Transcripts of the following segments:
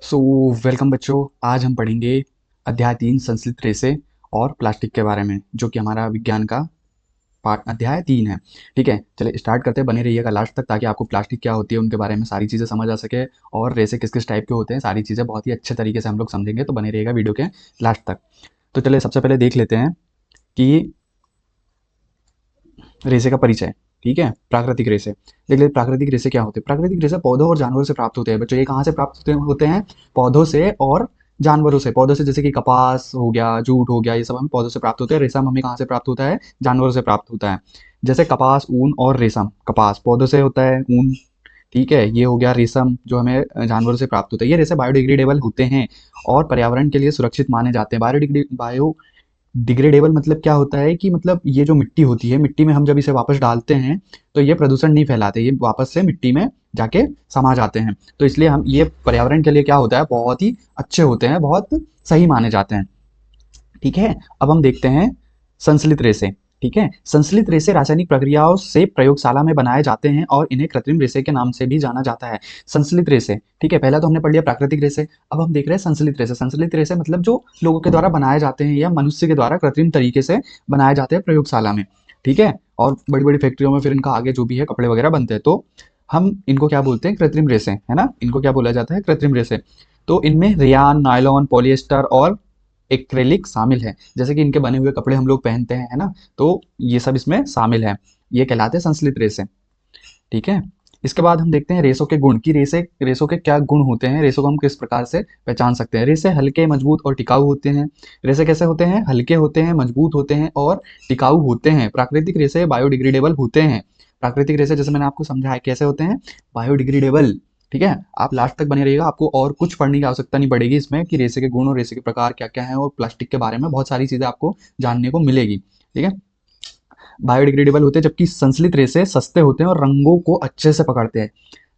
So welcome बच्चों। आज हम पढ़ेंगे अध्याय 3 संश्लित रेशे और प्लास्टिक के बारे में, जो कि हमारा विज्ञान का पार्ट अध्याय 3 है। ठीक है, चलिए स्टार्ट करते हैं। बने रहिएगा लास्ट तक, ताकि आपको प्लास्टिक क्या होती है उनके बारे में सारी चीज़ें समझ आ सके, और रेशे किस किस टाइप के होते हैं सारी चीज़ें बहुत ही अच्छे तरीके से हम लोग समझेंगे। तो बने रहिएगा वीडियो के लास्ट तक। तो चलिए सबसे पहले देख लेते हैं कि रेशे का परिचय। ठीक है, प्राकृतिक रेशे देख लेते। प्राकृतिक रेशे क्या होते हैं? प्राकृतिक रेशे पौधों और जानवरों से प्राप्त होते हैं बच्चों। ये कहाँ से प्राप्त होते हैं? पौधों से और जानवरों से। पौधों से जैसे कि कपास हो गया, जूट हो गया, ये सब हमें पौधों से प्राप्त होते हैं। रेशम हमें कहाँ से प्राप्त होता है? जानवरों से प्राप्त होता है। जैसे कपास, ऊन और रेशम। कपास पौधों से होता है, ऊन ठीक है, ये हो गया रेशम जो हमें जानवरों से प्राप्त होता है। ये रेशे बायोडिग्रेडेबल होते हैं और पर्यावरण के लिए सुरक्षित माने जाते हैं। बायोडिग्रेडेबल मतलब क्या होता है कि मतलब ये जो मिट्टी होती है, मिट्टी में हम जब इसे वापस डालते हैं तो ये प्रदूषण नहीं फैलाते, ये वापस से मिट्टी में जाके समा जाते हैं। तो इसलिए हम ये पर्यावरण के लिए क्या होता है, बहुत ही अच्छे होते हैं, बहुत सही माने जाते हैं। ठीक है, अब हम देखते हैं संश्लित रेशे। ठीक है, संश्लित रेशे रासायनिक प्रक्रियाओं से प्रयोगशाला में बनाए जाते हैं और इन्हें कृत्रिम रेशे के नाम से भी जाना जाता है। संश्लित रेशे, ठीक है, पहला तो हमने पढ़ लिया प्राकृतिक रेशे। अब हम देख रहे हैं संश्लित रेशे। संश्लित रेशे मतलब जो लोगों के द्वारा बनाए जाते हैं या मनुष्य के द्वारा कृत्रिम तरीके से बनाए जाते हैं प्रयोगशाला में। ठीक है, और बड़ी बड़ी फैक्ट्रियों में फिर इनका आगे जो भी है कपड़े वगैरह बनते हैं, तो हम इनको क्या बोलते हैं? कृत्रिम रेशे, है ना। इनको क्या बोला जाता है? कृत्रिम रेशे। तो इनमें रेयान, नायलॉन, पॉलिएस्टर और एक्रेलिक शामिल है। जैसे कि इनके बने हुए कपड़े हम लोग पहनते हैं, है ना, तो ये सब इसमें शामिल है। ये कहलाते हैं संश्लित रेशे। ठीक है, इसके बाद हम देखते हैं रेशों के गुण, कि रेशों के क्या गुण होते हैं, रेशों को हम किस प्रकार से पहचान सकते हैं। रेशे हल्के, मजबूत और टिकाऊ होते हैं। रेशे कैसे होते हैं? हल्के होते हैं, मजबूत होते हैं और टिकाऊ होते हैं। प्राकृतिक रेशे बायोडिग्रेडेबल होते हैं। प्राकृतिक रेशे जैसे मैंने आपको समझाया कैसे होते हैं, बायोडिग्रेडेबल। ठीक है, आप लास्ट तक बने रहिएगा, आपको और कुछ पढ़ने की आवश्यकता नहीं पड़ेगी इसमें, कि रेशे के गुण और रेशे के प्रकार क्या क्या हैं, और प्लास्टिक के बारे में बहुत सारी चीज़ें आपको जानने को मिलेगी। ठीक है, बायोडिग्रेडेबल होते हैं, जबकि संश्लित रेशे सस्ते होते हैं और रंगों को अच्छे से पकड़ते हैं।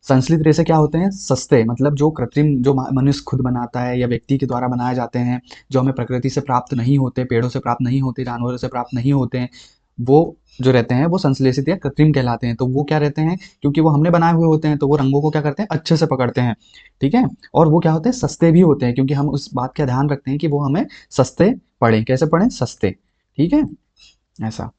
संश्लित रेशे क्या होते हैं? सस्ते, मतलब जो कृत्रिम, जो मनुष्य खुद बनाता है या व्यक्ति के द्वारा बनाए जाते हैं, जो हमें प्रकृति से प्राप्त नहीं होते, पेड़ों से प्राप्त नहीं होते, जानवरों से प्राप्त नहीं होते हैं, वो जो रहते हैं वो संश्लेषित या कृत्रिम कहलाते हैं। तो वो क्या रहते हैं, क्योंकि वो हमने बनाए हुए होते हैं, तो वो रंगों को क्या करते हैं? अच्छे से पकड़ते हैं। ठीक है, और वो क्या होते हैं? सस्ते भी होते हैं, क्योंकि हम उस बात का ध्यान रखते हैं कि वो हमें सस्ते पड़े। कैसे पड़े? सस्ते। ठीक है, ऐसा।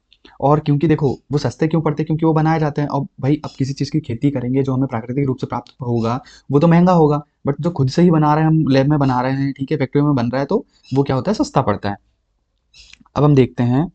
और क्योंकि देखो वो सस्ते क्यों पड़ते हैं? क्योंकि वो बनाए जाते हैं। अब भाई, अब किसी चीज़ की खेती करेंगे जो हमें प्राकृतिक रूप से प्राप्त होगा, वो तो महंगा होगा। बट जो खुद से ही बना रहे हैं, हम लैब में बना रहे हैं, ठीक है, फैक्ट्री में बन रहा है, तो वो क्या होता है? सस्ता पड़ता है। अब हम देखते हैं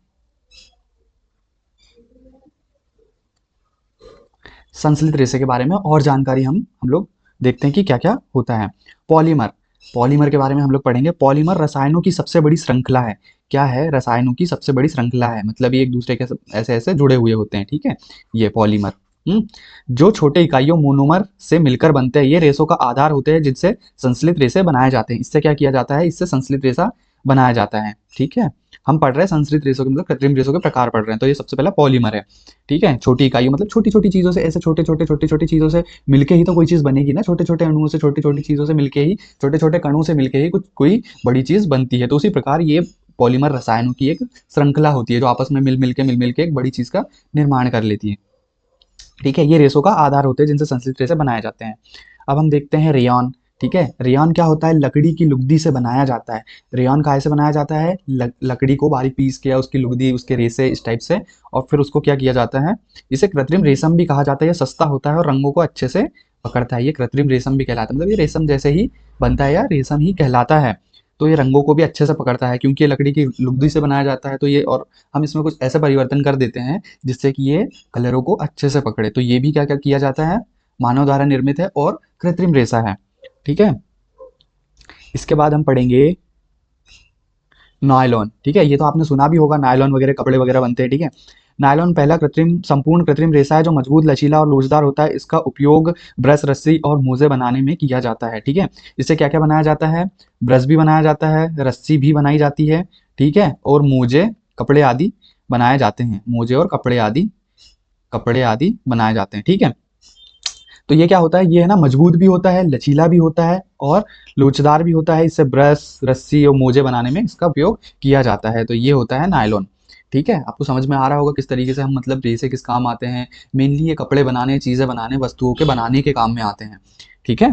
संश्लित रेशे के बारे में और जानकारी। हम लोग देखते हैं कि क्या क्या होता है। पॉलीमर, पॉलीमर के बारे में हम लोग पढ़ेंगे। पॉलीमर रसायनों की सबसे बड़ी श्रृंखला है। क्या है? रसायनों की सबसे बड़ी श्रृंखला है, मतलब ये एक दूसरे के ऐसे ऐसे जुड़े हुए होते हैं। ठीक है, ये पॉलीमर जो छोटे इकाइयों मोनोमर से मिलकर बनते हैं, ये रेशों का आधार होते हैं जिनसे संश्लित रेशे बनाए जाते हैं। इससे क्या किया जाता है? इससे संश्लित रेशा बनाया जाता है। ठीक है, हम पढ़ रहे हैं संश्लित रेशों के मतलब कृत्रिम रेशों के प्रकार पढ़ रहे हैं। तो ये सबसे पहला पॉलीमर है। ठीक है, छोटी इकाइयों मतलब छोटी छोटी चीज़ों से, ऐसे छोटे छोटी चीज़ों से मिलके ही तो कोई चीज़ बनेगी ना। छोटे छोटे अणुओं से, छोटी छोटी चीज़ों से मिलके ही, छोटे छोटे कणों से मिलके ही कुछ कोई बड़ी चीज़ बनती है। तो उसी प्रकार ये पॉलीमर रसायनों की एक श्रृंखला होती है, जो आपस में मिल मिल के एक बड़ी चीज़ का निर्माण कर लेती है। ठीक है, ये रेशों का आधार होते हैं जिनसे संश्लित रेशे बनाए जाते हैं। अब हम देखते हैं रेयॉन। ठीक है, रेयॉन क्या होता है? लकड़ी की लुगदी से बनाया जाता है। रेयॉन काहे से बनाया जाता है? लकड़ी को बारीक पीस के, या उसकी लुगदी, उसके रेशे इस टाइप से, और फिर उसको क्या किया जाता है? इसे कृत्रिम रेशम भी कहा जाता है। ये सस्ता होता है और रंगों को अच्छे से पकड़ता है। ये कृत्रिम रेशम भी कहलाता है, मतलब ये रेशम जैसे ही बनता है या रेशम ही कहलाता है। तो ये रंगों को भी अच्छे से पकड़ता है, क्योंकि ये लकड़ी की लुगदी से बनाया जाता है। तो ये, और हम इसमें कुछ ऐसे परिवर्तन कर देते हैं जिससे कि ये कलरों को अच्छे से पकड़े। तो ये भी क्या क्या किया जाता है? मानव द्वारा निर्मित है और कृत्रिम रेशा है। ठीक है, इसके बाद हम पढ़ेंगे नायलॉन। ठीक है, ये तो आपने सुना भी होगा, नायलॉन वगैरह कपड़े वगैरह बनते हैं। ठीक है, नायलॉन पहला संपूर्ण कृत्रिम रेशा है जो मजबूत, लचीला और लोचदार होता है। इसका उपयोग ब्रश, रस्सी और मोजे बनाने में किया जाता है। ठीक है, इससे क्या क्या बनाया जाता है? ब्रश भी बनाया जाता है, रस्सी भी बनाई जाती है, ठीक है, और मोजे, कपड़े आदि बनाए जाते हैं। मोजे और कपड़े आदि बनाए जाते हैं। ठीक है, तो ये क्या होता है? ये है ना, मजबूत भी होता है, लचीला भी होता है और लोचदार भी होता है। इससे ब्रश, रस्सी और मोजे बनाने में इसका उपयोग किया जाता है। तो ये होता है नायलॉन। ठीक है, आपको समझ में आ रहा होगा किस तरीके से हम, मतलब रेशे किस काम आते हैं। मेनली ये कपड़े बनाने, चीज़ें बनाने, वस्तुओं के बनाने के काम में आते हैं। ठीक है,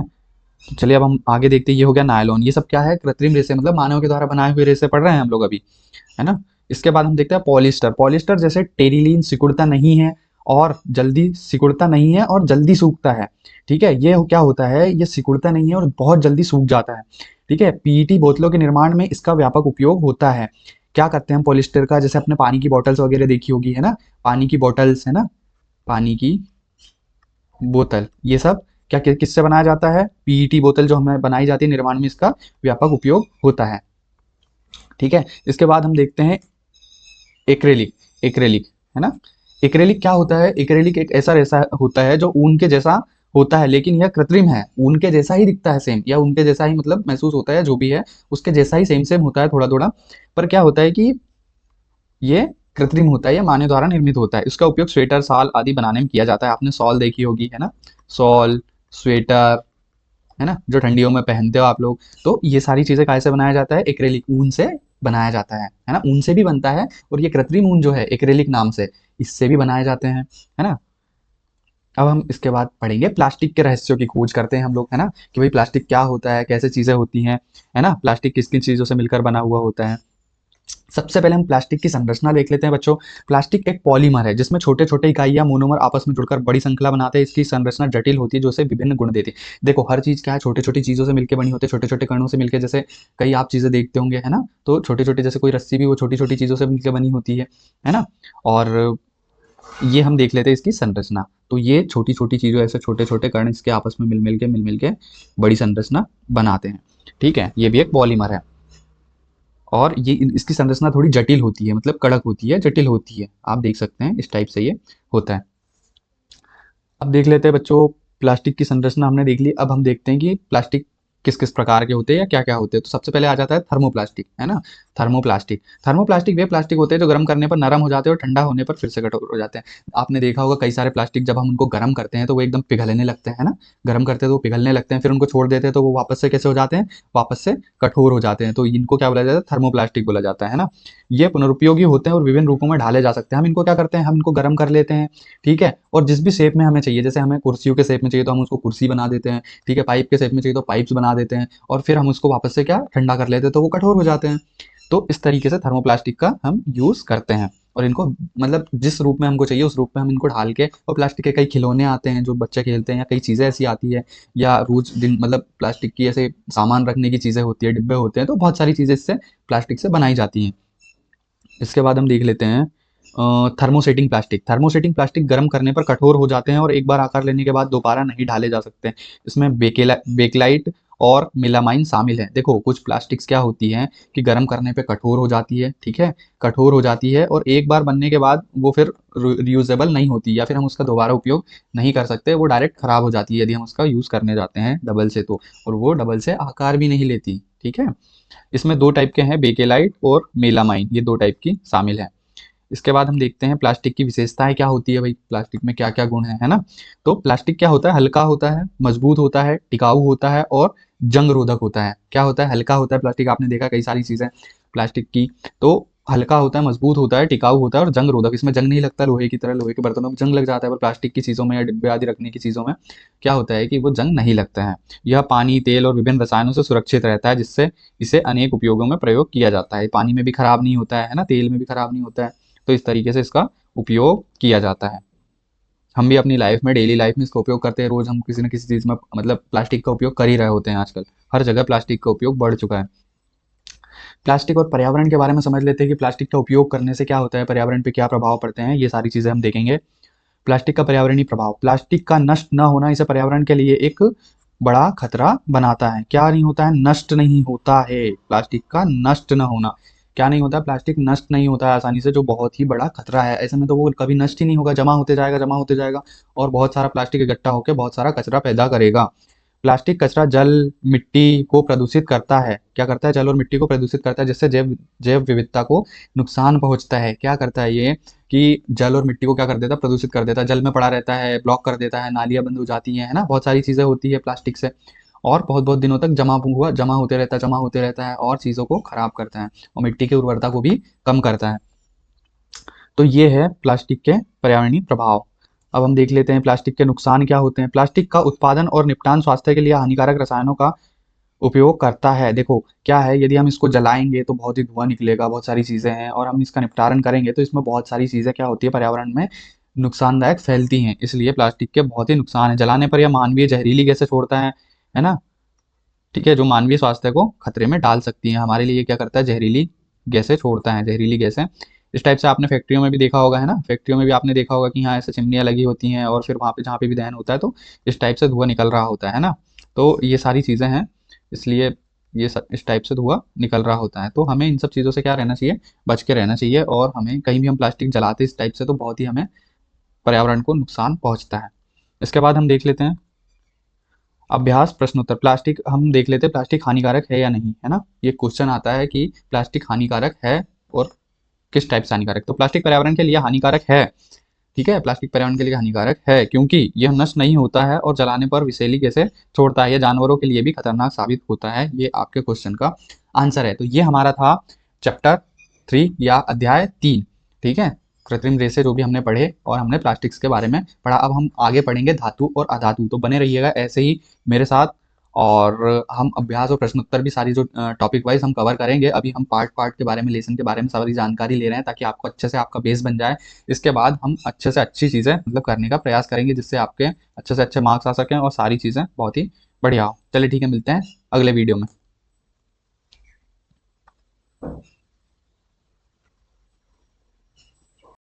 तो चलिए अब हम आगे देखते हैं। ये हो गया नायलॉन। ये सब क्या है? कृत्रिम रेशे, मतलब मानव के द्वारा बनाए हुए रेशे पढ़ रहे हैं हम लोग अभी, है ना। इसके बाद हम देखते हैं पॉलिस्टर। पॉलिस्टर जैसे टेरिलीन सिकुड़ता नहीं है और जल्दी सिकुड़ता नहीं है और जल्दी सूखता है। ठीक है, ये क्या होता है? ये सिकुड़ता नहीं है और बहुत जल्दी सूख जाता है। ठीक है, पीईटी बोतलों के निर्माण में इसका व्यापक उपयोग होता है। क्या करते हैं हम पॉलिस्टर का? जैसे अपने पानी की बॉटल्स वगैरह देखी होगी, है ना, पानी की बॉटल्स, है ना, पानी की बोतल, ये सब क्या किससे बनाया जाता है? पीईटी बोतल जो हमें बनाई जाती है, निर्माण में इसका व्यापक उपयोग होता है। ठीक है, इसके बाद हम देखते हैं एक्रेलिक। एक्रेलिक, है ना। एक्रेलिक क्या होता है? एक्रेलिक एक ऐसा रेशा होता है जो ऊन के जैसा होता है, लेकिन यह कृत्रिम है। ऊन के जैसा ही दिखता है सेम, या उनके जैसा ही मतलब महसूस होता है, जो भी है उसके जैसा ही सेम सेम होता है थोड़ा थोड़ा। पर क्या होता है कि ये कृत्रिम होता है, ये मानव द्वारा निर्मित होता है। इसका उपयोग स्वेटर, शाल आदि बनाने में किया जाता है। आपने शॉल देखी होगी, है ना, शॉल, स्वेटर, है ना, जो ठंडियों में पहनते हो आप लोग। तो ये सारी चीजें कैसे बनाया जाता है? एक्रेलिक ऊन से बनाया जाता है ना। ऊन से भी बनता है, और ये कृत्रिम ऊन जो है एक्रेलिक नाम से, इससे भी बनाए जाते हैं, है ना। अब हम इसके बाद पढ़ेंगे प्लास्टिक के रहस्यों की खोज करते हैं हम लोग, है ना, कि भाई प्लास्टिक क्या होता है, कैसे चीजें होती हैं, है ना, प्लास्टिक किस किन चीजों से मिलकर बना हुआ होता है। सबसे पहले हम प्लास्टिक की संरचना देख लेते हैं बच्चों। प्लास्टिक एक पॉलीमर है जिसमें छोटे छोटे इकाइयां मोनोमर आपस में जुड़कर बड़ी श्रृंखला बनाते हैं। इसकी संरचना जटिल होती है जो इसे विभिन्न गुण देती है। देखो, हर चीज क्या है? छोटे छोटी चीजों से मिलकर बनी होती है, छोटे छोटे कणों से मिलकर। जैसे कई आप चीजें देखते होंगे, है ना, तो छोटे छोटे, जैसे कोई रस्सी भी वो छोटी छोटी चीजों से मिलकर बनी होती है ना। और ये हम देख लेते हैं इसकी संरचना। तो ये छोटी छोटी चीजों, ऐसे छोटे छोटे कण इसके आपस में मिल मिल के बड़ी संरचना बनाते हैं। ठीक है, ये भी एक पॉलीमर है। और ये इसकी संरचना थोड़ी जटिल होती है, मतलब कड़क होती है, जटिल होती है। आप देख सकते हैं इस टाइप से ये होता है। अब देख लेते हैं बच्चों, प्लास्टिक की संरचना हमने देख ली। अब हम देखते हैं कि प्लास्टिक किस किस प्रकार के होते हैं या क्या क्या होते हैं। तो सबसे पहले आ जाता है थर्मोप्लास्टिक, है ना। थर्मोप्लास्टिक, थर्मोप्लास्टिक वे प्लास्टिक होते हैं जो गर्म करने पर नरम हो जाते हैं और ठंडा होने पर फिर से कठोर हो जाते हैं। आपने देखा होगा कई सारे प्लास्टिक जब हम उनको गर्म करते हैं तो वो एकदम पिघलने लगते हैं, है ना। गर्म करते हैं तो वो पिघलने लगते हैं, फिर उनको छोड़ देते हैं तो वो वापस से कैसे हो जाते हैं? वापस से कठोर हो जाते हैं। तो इनको क्या बोला जाता है? थर्मोप्लास्टिक बोला जाता है ना। ये पुनरुपयोगी होते हैं और विभिन्न रूपों में ढाले जा सकते हैं। हम इनको क्या करते हैं? हम इनको गर्म कर लेते हैं, ठीक है, और जिस भी शेप में हमें चाहिए, जैसे हमें कुर्सियों के शेप में चाहिए तो हम उसको कुर्सी बना देते हैं, ठीक है, पाइप के शेप में चाहिए तो पाइप्स बना देते हैं, और फिर हम उसको वापस से क्या ठंडा कर लेते हैं तो वो कठोर हो जाते हैं। तो इस तरीके से थर्मोप्लास्टिक का हम यूज करते हैं, और इनको मतलब जिस रूप में हमको चाहिए उस रूप में हम इनको ढाल के। और प्लास्टिक के कई खिलौने आते हैं जो बच्चे खेलते हैं, या कई चीज़ें ऐसी आती है, या रोज दिन मतलब प्लास्टिक की ऐसे सामान रखने की चीज़ें होती है, डिब्बे होते हैं, तो बहुत सारी चीज़ें इससे प्लास्टिक से बनाई जाती हैं। इसके बाद हम देख लेते हैं थर्मोसेटिंग प्लास्टिक। थर्मोसेटिंग प्लास्टिक गर्म करने पर कठोर हो जाते हैं और एक बार आकार लेने के बाद दोबारा नहीं ढाले जा सकते हैं। इसमें बेकलाइट और मेलामाइन शामिल है। देखो, कुछ प्लास्टिक्स क्या होती हैं कि गर्म करने पे कठोर हो जाती है, ठीक है, कठोर हो जाती है, और एक बार बनने के बाद वो फिर रियूजेबल नहीं होती, या फिर हम उसका दोबारा उपयोग नहीं कर सकते। वो डायरेक्ट खराब हो जाती है यदि हम उसका यूज़ करने जाते हैं डबल से तो, और वो डबल से आकार भी नहीं लेती, ठीक है। इसमें दो टाइप के हैं, बेकेलाइट और मेलामाइन, ये दो टाइप की शामिल है। इसके बाद हम देखते हैं प्लास्टिक की विशेषताएं क्या होती है। भाई प्लास्टिक में क्या क्या गुण है ना। तो प्लास्टिक क्या होता है? हल्का होता है, मजबूत होता है, टिकाऊ होता है, और जंग रोधक होता है। क्या होता है? हल्का होता है प्लास्टिक, आपने देखा कई सारी चीजें प्लास्टिक की। तो हल्का होता है, मजबूत होता है, टिकाऊ होता है, और जंग रोधक। इसमें जंग नहीं लगता लोहे की तरह, लोहे के बर्तनों में जंग लग जाता है, पर प्लास्टिक की चीज़ों में या डिब्बे आदि रखने की चीज़ों में क्या होता है कि वो जंग नहीं लगता है। यह पानी, तेल और विभिन्न रसायनों से सुरक्षित रहता है, जिससे इसे अनेक उपयोगों में प्रयोग किया जाता है। पानी में भी खराब नहीं होता है ना, तेल में भी खराब नहीं होता है। तो इस तरीके से इसका उपयोग किया जाता है। हम भी अपनी लाइफ में, डेली लाइफ में इसका उपयोग करते हैं। रोज हम किसी न किसी चीज़ में मतलब प्लास्टिक का उपयोग कर ही रहे होते हैं। आजकल हर जगह प्लास्टिक का उपयोग बढ़ चुका है। प्लास्टिक और पर्यावरण के बारे में समझ लेते हैं कि प्लास्टिक का उपयोग करने से क्या होता है, पर्यावरण पे क्या प्रभाव पड़ते हैं, ये सारी चीज़ें हम देखेंगे। प्लास्टिक का पर्यावरणीय प्रभाव। प्लास्टिक का नष्ट न होना इसे पर्यावरण के लिए एक बड़ा खतरा बनाता है। क्या नहीं होता है? नष्ट नहीं होता है। प्लास्टिक का नष्ट न होना, क्या नहीं होता? प्लास्टिक नष्ट नहीं होता है आसानी से, जो बहुत ही बड़ा खतरा है। ऐसे में तो वो कभी नष्ट ही नहीं होगा, जमा होते जाएगा, जमा होते जाएगा, और बहुत सारा प्लास्टिक इकट्ठा होकर बहुत सारा कचरा पैदा करेगा। प्लास्टिक कचरा जल, मिट्टी को प्रदूषित करता है। क्या करता है? जल और मिट्टी को प्रदूषित करता है, जिससे जैव जैव विविधता को नुकसान पहुंचता है। क्या करता है ये कि जल और मिट्टी को क्या कर देता है? प्रदूषित कर देता है। जल में पड़ा रहता है, ब्लॉक कर देता है, नालियां बंद हो जाती हैं, है ना, बहुत सारी चीजें होती है प्लास्टिक से। और बहुत बहुत दिनों तक जमा होते रहता है, जमा होते रहता है, और चीज़ों को खराब करता है, और मिट्टी की उर्वरता को भी कम करता है। तो ये है प्लास्टिक के पर्यावरणीय प्रभाव। अब हम देख लेते हैं प्लास्टिक के नुकसान क्या होते हैं। प्लास्टिक का उत्पादन और निपटान स्वास्थ्य के लिए हानिकारक रसायनों का उपयोग करता है। देखो क्या है, यदि हम इसको जलाएंगे तो बहुत ही धुआं निकलेगा, बहुत सारी चीज़ें हैं, और हम इसका निपटारण करेंगे तो इसमें बहुत सारी चीज़ें क्या होती है, पर्यावरण में नुकसानदायक फैलती हैं। इसलिए प्लास्टिक के बहुत ही नुकसान है। जलाने पर यह मानवीय जहरीली गैसें छोड़ता है ना। ठीक है, जो मानवीय स्वास्थ्य को खतरे में डाल सकती हैं। हमारे लिए क्या करता है, जहरीली गैसें छोड़ता है, जहरीली गैसें। इस टाइप से आपने फैक्ट्रियों में भी देखा होगा, है ना। फैक्ट्रियों में भी आपने देखा होगा कि हाँ ऐसे चिमनियाँ लगी होती हैं, और फिर वहाँ पे जहाँ पे भी दहन होता है तो इस टाइप से धुआं निकल रहा होता है ना। तो ये सारी चीज़ें हैं, इसलिए इस टाइप से धुआं निकल रहा होता है। तो हमें इन सब चीज़ों से क्या रहना चाहिए, बच के रहना चाहिए। और हमें कहीं भी हम प्लास्टिक जलाते इस टाइप से तो बहुत ही हमें पर्यावरण को नुकसान पहुँचता है। इसके बाद हम देख लेते हैं अभ्यास प्रश्नोत्तर। प्लास्टिक हम देख लेते हैं, प्लास्टिक हानिकारक है या नहीं, है ना। ये क्वेश्चन आता है कि प्लास्टिक हानिकारक है और किस टाइप से हानिकारक। तो प्लास्टिक पर्यावरण के लिए हानिकारक है। ठीक है, प्लास्टिक पर्यावरण के लिए हानिकारक है क्योंकि यह नष्ट नहीं होता है और जलाने पर विषैली गैसें छोड़ता है। यह जानवरों के लिए भी खतरनाक साबित होता है। ये आपके क्वेश्चन का आंसर है। तो ये हमारा था चैप्टर 3 या अध्याय 3। ठीक है, कृत्रिम रेसे जो भी हमने पढ़े, और हमने प्लास्टिक्स के बारे में पढ़ा। अब हम आगे पढ़ेंगे धातु और अधातु। तो बने रहिएगा ऐसे ही मेरे साथ। और हम अभ्यास और प्रश्नोत्तर भी सारी जो टॉपिक वाइज हम कवर करेंगे। अभी हम पार्ट पार्ट के बारे में, लेसन के बारे में सारी जानकारी ले रहे हैं, ताकि आपको अच्छे से आपका बेस बन जाए। इसके बाद हम अच्छे से अच्छी चीज़ें मतलब करने का प्रयास करेंगे, जिससे आपके अच्छे से अच्छे मार्क्स आ सकें और सारी चीज़ें बहुत ही बढ़िया हो। चलिए ठीक है, मिलते हैं अगले वीडियो में।